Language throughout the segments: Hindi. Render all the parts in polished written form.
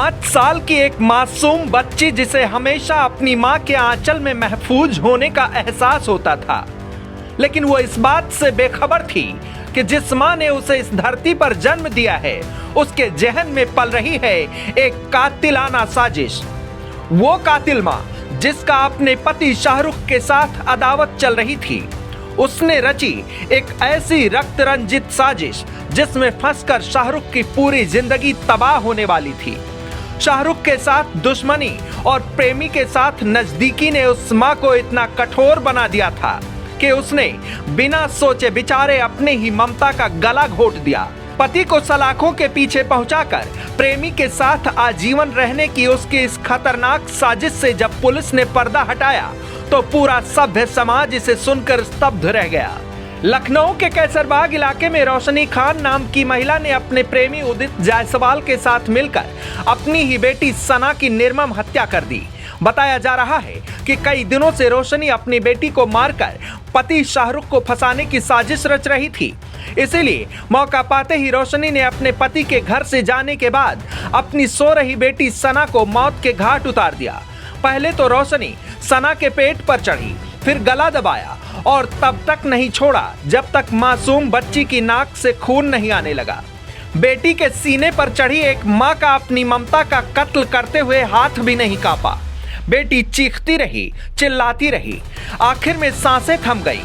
5 साल की एक मासूम बच्ची जिसे हमेशा अपनी मां के आंचल में महफूज होने का एहसास होता था, लेकिन वो इस बात से बेखबर थी कि जिस मां ने उसे इस धरती पर जन्म दिया है उसके जहन में पल रही है एक कातिलाना साजिश। वो कातिल मां जिसका अपने पति शाहरुख के साथ अदावत चल रही थी, उसने रची एक ऐसी रक्त रंजित साजिश जिसमें फंसकर शाहरुख की पूरी जिंदगी तबाह होने वाली थी। शाहरुख के साथ दुश्मनी और प्रेमी के साथ नजदीकी ने उस मां को इतना कठोर बना दिया था कि उसने बिना सोचे विचारे अपने ही ममता का गला घोट दिया। पति को सलाखों के पीछे पहुंचाकर प्रेमी के साथ आजीवन रहने की उसकी इस खतरनाक साजिश से जब पुलिस ने पर्दा हटाया तो पूरा सभ्य समाज इसे सुनकर स्तब्ध रह गया। लखनऊ के कैसरबाग इलाके में रोशनी खान नाम की महिला ने अपने प्रेमी उदित जायसवाल के साथ मिलकर अपनी ही बेटी सना की निर्मम हत्या कर दी। बताया जा रहा है कि कई दिनों से रोशनी अपनी बेटी को मारकर पति शाहरुख को फंसाने की साजिश रच रही थी। इसीलिए मौका पाते ही रोशनी ने अपने पति के घर से जाने के बाद अपनी सो रही बेटी सना को मौत के घाट उतार दिया। पहले तो रोशनी सना के पेट पर चढ़ी, फिर गला दबाया और तब तक नहीं छोड़ा जब तक मासूम बच्ची की नाक से खून नहीं आने लगा। बेटी के सीने पर चढ़ी एक मां का अपनी ममता का कत्ल करते हुए हाथ भी नहीं कांपा। बेटी चीखती रही, चिल्लाती रही, आखिर में सांसें थम गई,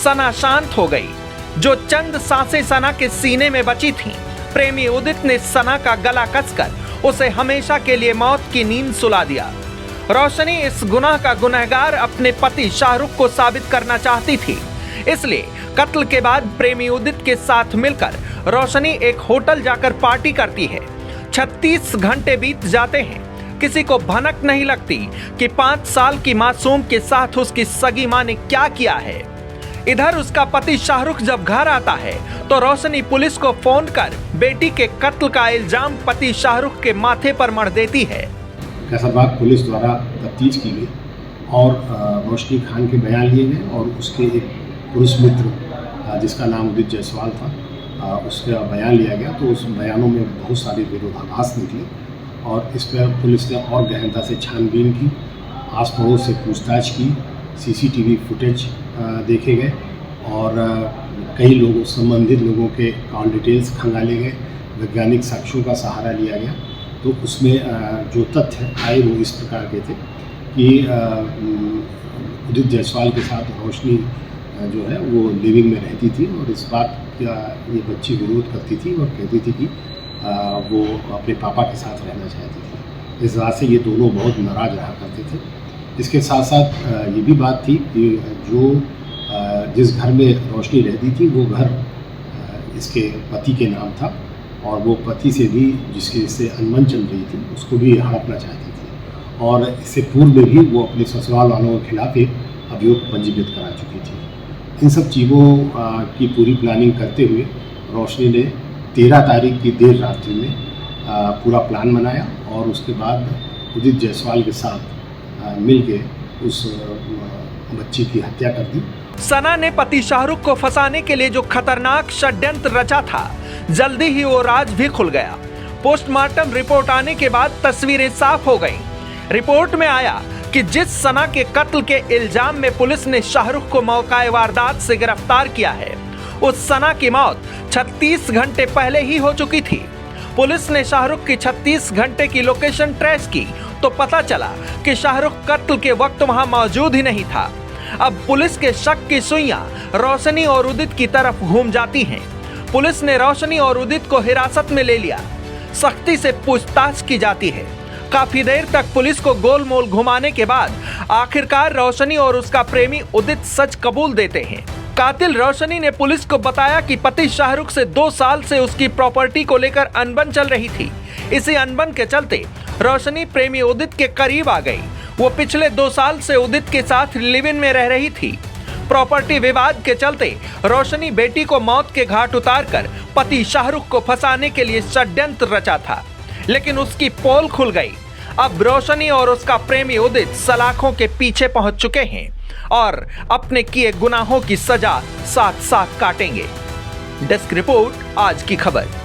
सना शांत हो गई। जो चंद सांसें सना के सीने में बची थीं, प्रेमी उदित ने सना का गला कसकर उसे हमेशा के लिए मौत की नींद सुला दिया। रोशनी इस गुनाह का गुनहगार अपने पति शाहरुख को साबित करना चाहती थी, इसलिए कत्ल के बाद प्रेमी उदित के साथ मिलकर रोशनी एक होटल जाकर पार्टी करती है। 36 घंटे बीत जाते हैं, किसी को भनक नहीं लगती कि 5 साल की मासूम के साथ उसकी सगी मां ने क्या किया है। इधर उसका पति शाहरुख जब घर आता है तो रोशनी पुलिस को फोन कर बेटी के कत्ल का इल्जाम पति शाहरुख के माथे पर मढ़ देती है। कैसरबाग पुलिस द्वारा तफ्तीश की गई और रोशनी खान के बयान लिए गए और उसके एक पुरुष मित्र जिसका नाम उदित जायसवाल था, उसका बयान लिया गया। तो उस बयानों में बहुत सारे विरोधाभास निकले और इस पर पुलिस ने और गहनता से छानबीन की, आस पड़ोस से पूछताछ की, सीसीटीवी फुटेज देखे गए और कई लोगों संबंधित लोगों के अकाउंट डिटेल्स खंगाले गए, वैज्ञानिक साक्ष्यों का सहारा लिया गया। तो उसमें जो तथ्य आए वो इस प्रकार के थे कि उदित जायसवाल के साथ रोशनी जो है वो लिविंग में रहती थी और इस बात का ये बच्ची विरोध करती थी और कहती थी कि वो अपने पापा के साथ रहना चाहती थी। इस बात से ये दोनों बहुत नाराज़ रहा करते थे। इसके साथ साथ ये भी बात थी कि जो जिस घर में रोशनी रहती थी वो घर इसके पति के नाम था और वो पति से भी जिसके से अनबन चल रही थी उसको भी हड़पना चाहती थी और इससे पूर्व में भी वो अपने ससुराल वालों के खिलाफ एक अभियोग पंजीकृत करा चुकी थी। इन सब चीज़ों की पूरी प्लानिंग करते हुए रोशनी ने 13 तारीख की देर रात्रि में पूरा प्लान बनाया और उसके बाद उदित जायसवाल के साथ मिलके उस बच्ची की हत्या कर दी। सना ने पति शाहरुख को फंसाने के लिए जो खतरनाक षड्यंत्र रचा था, जल्दी ही वो राज भी खुल गया। पोस्टमार्टम रिपोर्ट आने के बाद तस्वीरें साफ हो गईं। रिपोर्ट में आया कि जिस सना के कत्ल के इल्जाम में पुलिस ने शाहरुख को मौका वारदात से गिरफ्तार किया है, उस सना की मौत 36 घंटे पहले ही हो चुकी थी। पुलिस ने शाहरुख की 36 घंटे की लोकेशन ट्रेस की तो पता चला कि शाहरुख कत्ल के वक्त वहां मौजूद ही नहीं था। अब पुलिस के शक की सुइयां रोशनी और उदित की तरफ घूम जाती हैं। पुलिस ने रोशनी और उदित को हिरासत में ले लिया, सख्ती से पूछताछ की जाती है। काफी देर तक पुलिस को गोलमोल घुमाने के बाद आखिरकार रोशनी और उसका प्रेमी उदित सच कबूल देते हैं। कातिल रोशनी ने पुलिस को बताया कि पति शाहरुख से 2 साल से उसकी प्रॉपर्टी को लेकर अनबन चल रही थी। इसी अनबन के चलते रोशनी प्रेमी उदित के करीब आ गई। वो पिछले 2 साल से उदित के साथ लिव इन में रह रही थी। प्रॉपर्टी विवाद के चलते रोशनी बेटी को मौत के घाट उतारकर पति शाहरुख को फंसाने के लिए षड्यंत्र रचा था, लेकिन उसकी पोल खुल गई। अब रोशनी और उसका प्रेमी उदित सलाखों के पीछे पहुंच चुके हैं और अपने किए गुनाहों की सजा साथ साथ काटेंगे। डेस्क रिपोर्ट, आज की खबर।